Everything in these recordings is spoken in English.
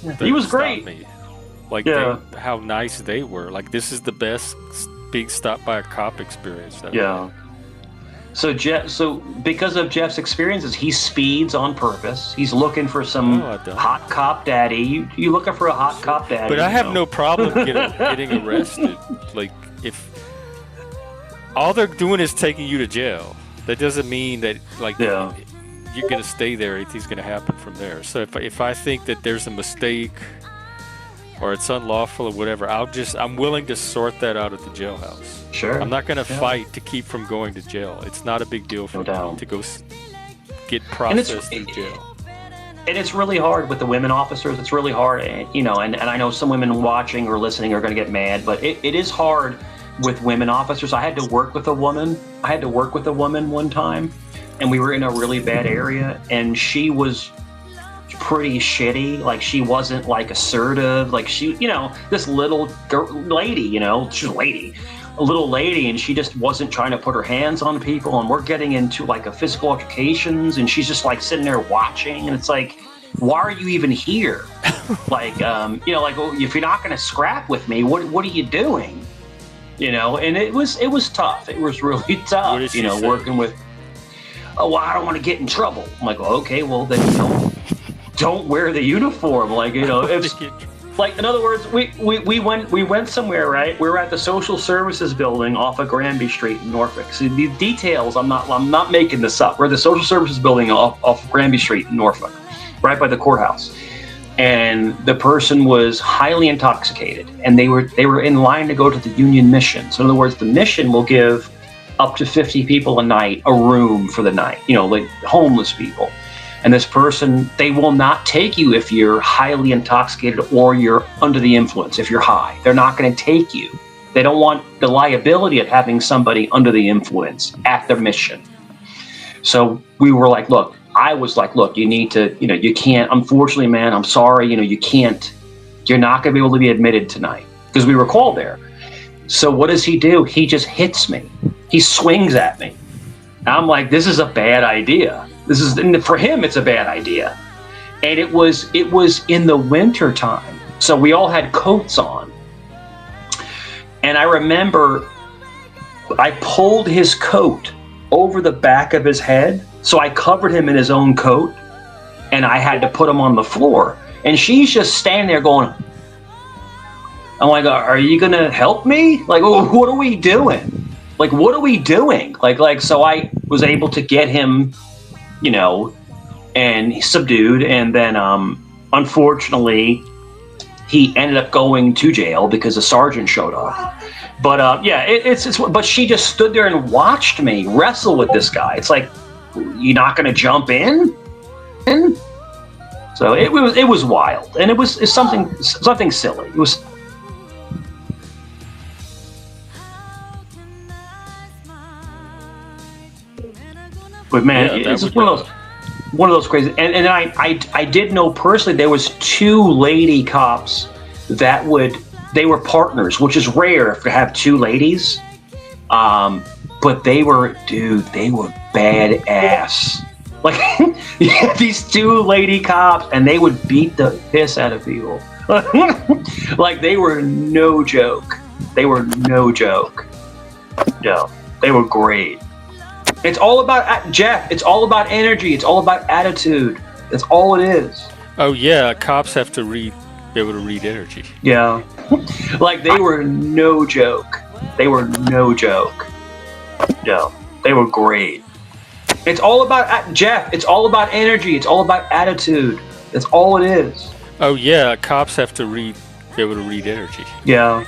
Yeah, he that was stopped great. me. Like Yeah, how nice they were. Like this is the best being stopped by a cop experience that I've had. yeah. So because of Jeff's experiences, he speeds on purpose. He's looking for No, some I don't. hot cop daddy. You looking for a hot Sure, cop daddy? but I have no problem getting arrested. Like if all they're doing is taking you to jail, that doesn't mean that like Yeah. you're gonna stay there. Anything's gonna happen from there. So if I think that there's a mistake or it's unlawful or whatever, I'm willing to sort that out at the jailhouse. I'm Sure. not gonna Yeah. fight to keep from going to jail. It's not a big deal No for me doubt. to get And it's processed through jail. and it's really hard with the women officers. It's really hard, and I know some women watching or listening are going to get mad, but it is hard with women officers. I had to work with a woman. I had to work with a woman one time, and we were in a really bad area, and she was pretty shitty. Like she wasn't like assertive. Like this little lady. She's a lady, a little lady, and she just wasn't trying to put her hands on people. And we're getting into like a physical altercations, and she's just like sitting there watching, and it's like, why are you even here? Like, like, well, if you're not going to scrap with me, what are you doing? And it was tough. It was really What tough. did she say? Working with. Oh, well, I don't want to get in trouble. I'm like, well, okay, well then don't wear the uniform. Like, if like in other words, we went somewhere, right? We were at the social services building off of Granby Street in Norfolk. See the details, I'm not making this up. We're at the social services building off of Granby Street in Norfolk, right by the courthouse. And the person was highly intoxicated, and they were in line to go to the Union Mission. So in other words, the mission will give up to 50 people a night a room for the night, like homeless people. And this person, they will not take you if you're highly intoxicated or you're under the influence. If you're high, they're not going to take you. They don't want the liability of having somebody under the influence at their mission. So we were like, look, I was like, look, you need to, you can't, unfortunately, man, I'm sorry, you can't, you're not going to be able to be admitted tonight because we were called there. So what does he do? He just hits me. He swings at me. I'm like, this is a bad idea. For him, it's a bad idea. And it was in the winter time. So we all had coats on. And I remember I pulled his coat over the back of his head. So I covered him in his own coat, and I had to put him on the floor. And she's just standing there going, I'm like, are you going to help me? Like, what are we doing? Like, what are we doing? So I was able to get him, you know, and he subdued. And then, unfortunately, he ended up going to jail because a sergeant showed up. But yeah, but she just stood there and watched me wrestle with this guy. It's like, you're not going to jump in? So it was wild, and it's something silly. It was, but man, Yeah, that it's just would. one of those crazy. And I did know personally there was two lady cops that they were partners, which is rare to have two ladies. But they were badass. Like, yeah, these two lady cops, and they would beat the piss out of people. Like, they were no joke. They were no joke. No, they were great. It's all about Jeff. It's all about energy. It's all about attitude. That's all it is. Oh yeah, cops have to be able to read energy. Yeah, like they were no joke. They were no joke. No, they were great. It's all about Jeff. It's all about energy. It's all about attitude. That's all it is. Oh yeah, cops have to be able to read energy. Yeah.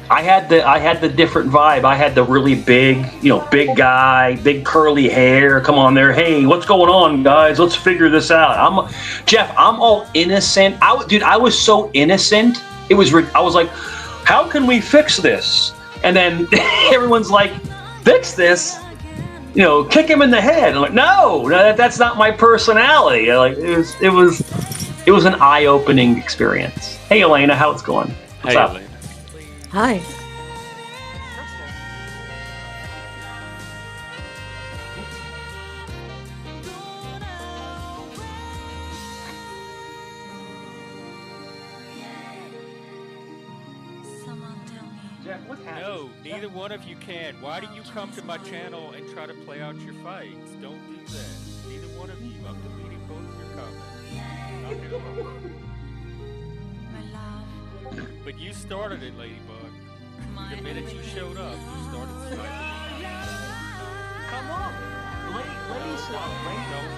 I had the different vibe. I had the really big, big guy, big curly hair. Come on there. Hey, what's going on, guys? Let's figure this out. Jeff, I'm all innocent. I was so innocent. I was like, how can we fix this? And then everyone's like, fix this? Kick him in the head. I'm like, no, that's not my personality. Like, it was an eye-opening experience. Hey, Elena, how's it going? What's Hey, up? Elena. Hi. Jeff, what happened? No, neither one of you can. Why do you come to my channel and try to play out your fights? Don't do that. Neither one of you. I'm deleting both of your comments. But you started it, Ladybug. The minute you showed up, you started sniping. Come on, lady slug, lady. Don't,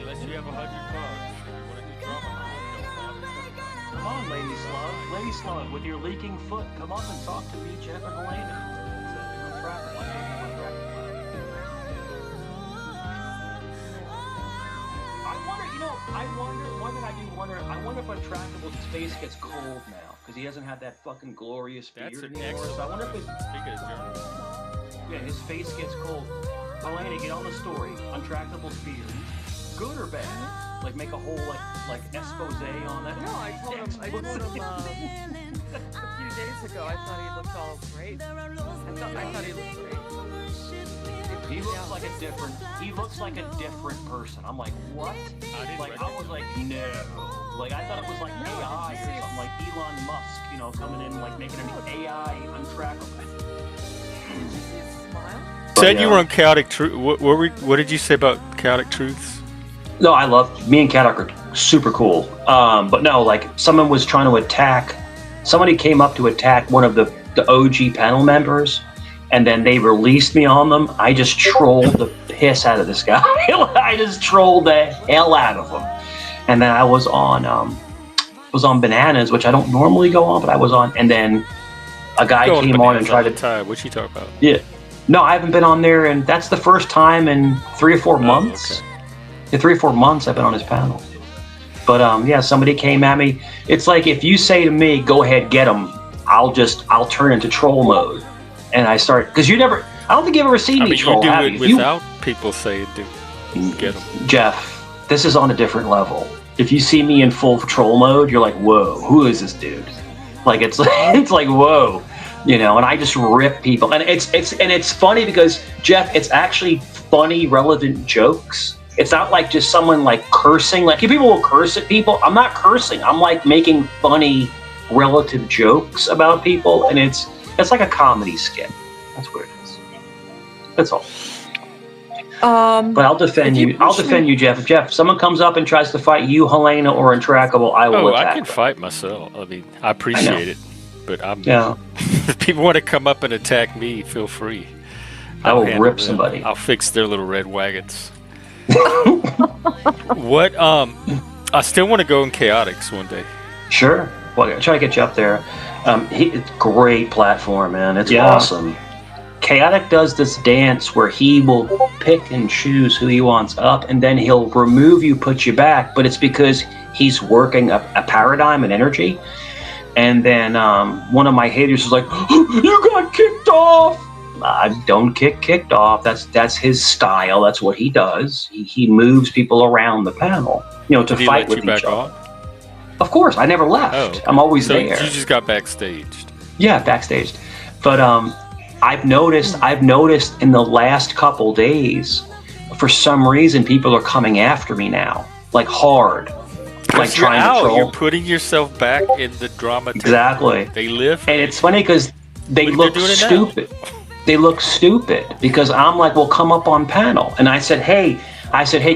unless you have $100 and you want to do drama, don't bother. Come on, lady slug, with your leaking foot. Come on and talk to me, Jeff and Helena. That's right. I wonder if Untrackable's face gets cold now because he doesn't have that fucking glorious beard anymore. So I wonder if his his face gets cold. Helena, get on the story. Untrackable's beard, good or bad? Like make a whole like expose on that. No, I told him a few days ago. I thought he looked all great. I thought he looked great. He looks like a different person. I'm like, what? I was like, no. Like I thought it was like AI or something, like Elon Musk, coming in like making an AI untrackable. Said you were on Chaotic Truth. What did you say about Chaotic Truths? No, I love me and Chaotic are super cool. But no, like somebody came up to attack one of the OG panel members. And then they released me on them. I just trolled the piss out of this guy. I just trolled the hell out of him. And then I was on Bananas, which I don't normally go on, but I was on. And then a guy came on and tried to. What you talking about? Yeah, no, I haven't been on there, and that's the first time in 3 or 4 months. Okay. In 3 or 4 months, I've been on his panel. But somebody came at me. It's like if you say to me, "Go ahead, get him," I'll turn into troll mode. And I start because I don't think you've ever seen me troll. You do it without people saying, get them. Jeff, this is on a different level. If you see me in full troll mode, you're like, whoa, who is this dude? Like it's like whoa, and I just rip people. And it's funny because Jeff, it's actually funny, relevant jokes. It's not like just someone like cursing. Like if people will curse at people, I'm not cursing. I'm like making funny, relative jokes about people, and it's like a comedy skit. That's what it is. That's all. But I'll defend you. I'll defend you, Jeff. If someone comes up and tries to fight you, Helena, or Untrackable, I will attack I can them. fight myself. I mean, I appreciate it, but Yeah. If people want to come up and attack me, feel free. I will rip somebody. I'll fix their little red wagons. What? I still want to go in Chaotix one day. Sure. Well, I'll try to get you up there. It's great platform, man. It's awesome. Chaotic does this dance where he will pick and choose who he wants up, and then he'll remove you, put you back, but it's because he's working a paradigm and energy. And then one of my haters was like, you got kicked off! I don't kicked off. That's his style. That's what he does. He moves people around the panel, to fight with each other. Of course, I never left. Oh, okay. I'm always there. You just got backstaged. Yeah, backstaged. But I've noticed in the last couple days, for some reason, people are coming after me now, like hard, like trying to troll. You're putting yourself back in the drama. Exactly. They live. And it's funny because they look stupid. They look stupid because I'm like, well, come up on panel, and I said, hey,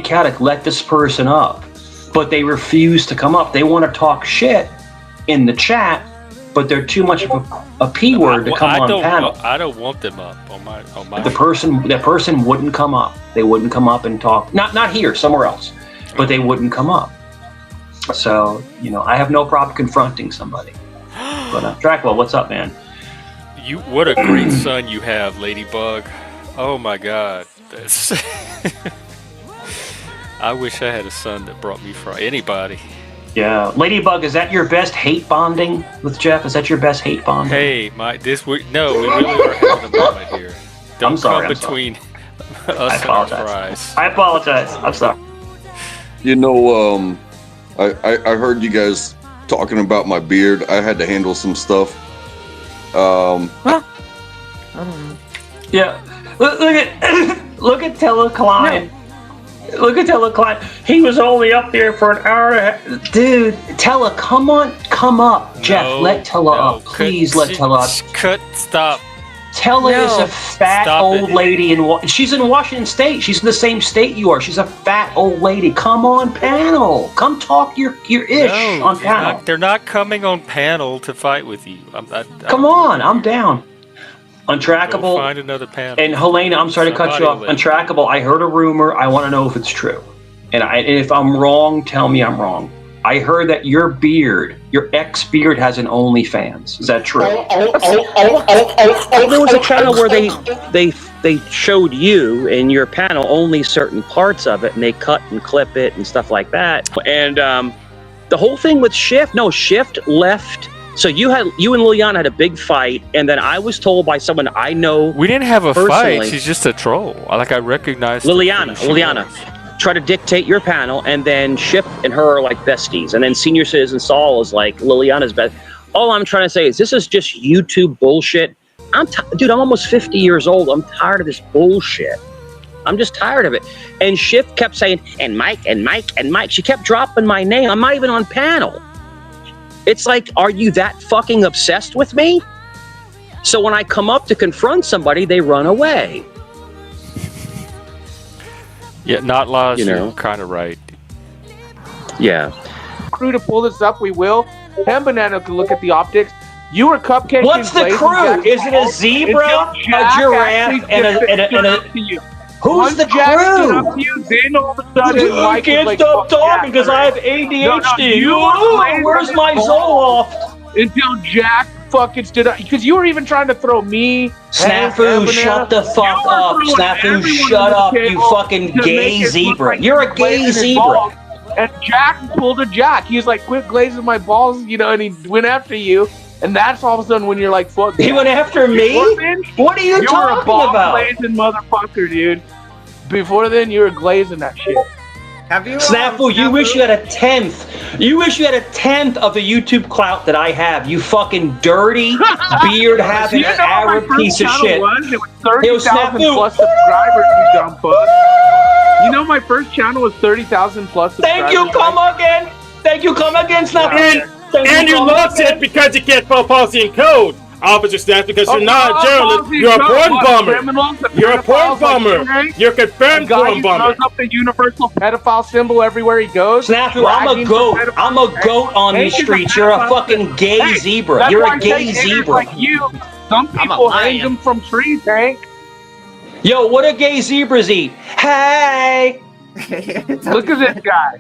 Chaotic, let this person up. But they refuse to come up. They want to talk shit in the chat, but they're too much of a P word to come on panel. I don't want them up on my. That person wouldn't come up. They wouldn't come up and talk. Not here, somewhere else. But they wouldn't come up. So I have no problem confronting somebody. But Dracula, what's up, man? What a great son you have, Ladybug. Oh my God. I wish I had a son that brought me anybody. Yeah, Ladybug, is that your best hate bonding with Jeff? Is that your best hate bonding? Hey, we really are having a moment here. Don't come between us and our fries. I apologize. I'm sorry. I heard you guys talking about my beard. I had to handle some stuff. Yeah, look at Tella Klein. Look at Tella Klein. He was only up there for an hour and a half. Dude, Tella, come up. Jeff, let Tella up. Please let Tella up. Stop. Tella is a fat old lady. She's in Washington State. She's in the same state you are. She's a fat old lady. Come on panel. Come talk your ish on panel. They're not coming on panel to fight with you. Come on. I'm down. Untrackable. Find another panel. And Helena, I'm sorry to cut you off. Untrackable, I heard a rumor. I want to know if it's true. And if I'm wrong, tell me I'm wrong. I heard that your ex-beard has an OnlyFans. Is that true? There was a channel where they showed you in your panel only certain parts of it, and they cut and clip it and stuff like that. And the whole thing with Shift left. So you and Liliana had a big fight, and then I was told by someone I know. We didn't have a personally, fight. She's just a troll. Like I recognized Liliana try to dictate your panel, and then Shift and her are like besties, and then Senior Citizen Saul is like Liliana's best. All I'm trying to say is this is just YouTube bullshit. Dude, I'm almost 50 years old. I'm tired of this bullshit. I'm just tired of it. And Shift kept saying, and Mike. She kept dropping my name. I'm not even on panel. It's like, are you that fucking obsessed with me? So when I come up to confront somebody, they run away. Yeah, not laws. You're kind of right. Yeah. Crew to pull this up, we will. And Banana can look at the optics. You were cupcaking. What's the crew? Is it a zebra, a giraffe, and a Who's the crew? Then all of a sudden, I can't stop talking because I have ADHD. Where's my Zoloft? Until Jack fucking stood up. Because you were even trying to throw me. Snafu, shut the fuck up. Snafu, shut up, you fucking gay zebra. You're a gay zebra. And Jack pulled a Jack. He was like, quit glazing my balls, and he went after you. And that's all of a sudden when you're like, fuck. He went after me? What are you talking about? You're a glazing motherfucker, dude. Before then, you were glazing that shit. Have you? Snafu, you wish you had a tenth. You wish you had a tenth of the YouTube clout that I have. You fucking dirty, beard-having, Arab piece of shit. It was 30,000 plus subscribers, you dumb fuck. You know my first channel was 30,000 plus subscribers. Thank you, come again. Thank you, come again, Snafu. And you lost it because you can't follow policy and code, Officer Snaps, because you're not a journalist. You're a porn bomber. You're a porn bomber. You're a confirmed porn bomber. Throws up the universal pedophile symbol everywhere he goes. Snafu, I'm a goat. I'm a goat on these streets. You're a fucking gay zebra. You're a gay zebra. Like you. Some people hang them from trees, Hank. Yo, what do gay zebras eat? Hey! Look at this guy.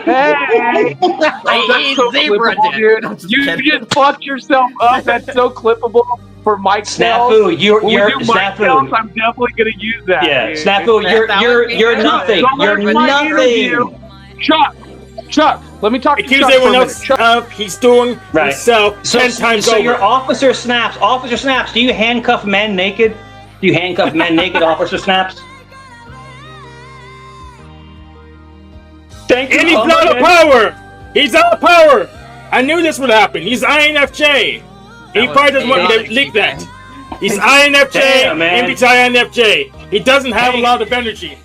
Hey! I so zebra, dude. You just fucked yourself up. That's so clippable for Mike Snafu, you're Snafu. I'm definitely gonna use that. Yeah, dude. Snafu, you're nothing. You're nothing. Chuck, let me talk to Chuck. It keeps everyone else up. He's doing himself 10 times over. So your Officer Snaps, do you handcuff men naked? Do you handcuff men naked, Officer Snaps? Thank you. And he's out of power. He's out of power. I knew this would happen. He's INFJ. He probably doesn't want me to leak that. He's INFJ. Damn, man. MBTI INFJ. He doesn't have a lot of energy.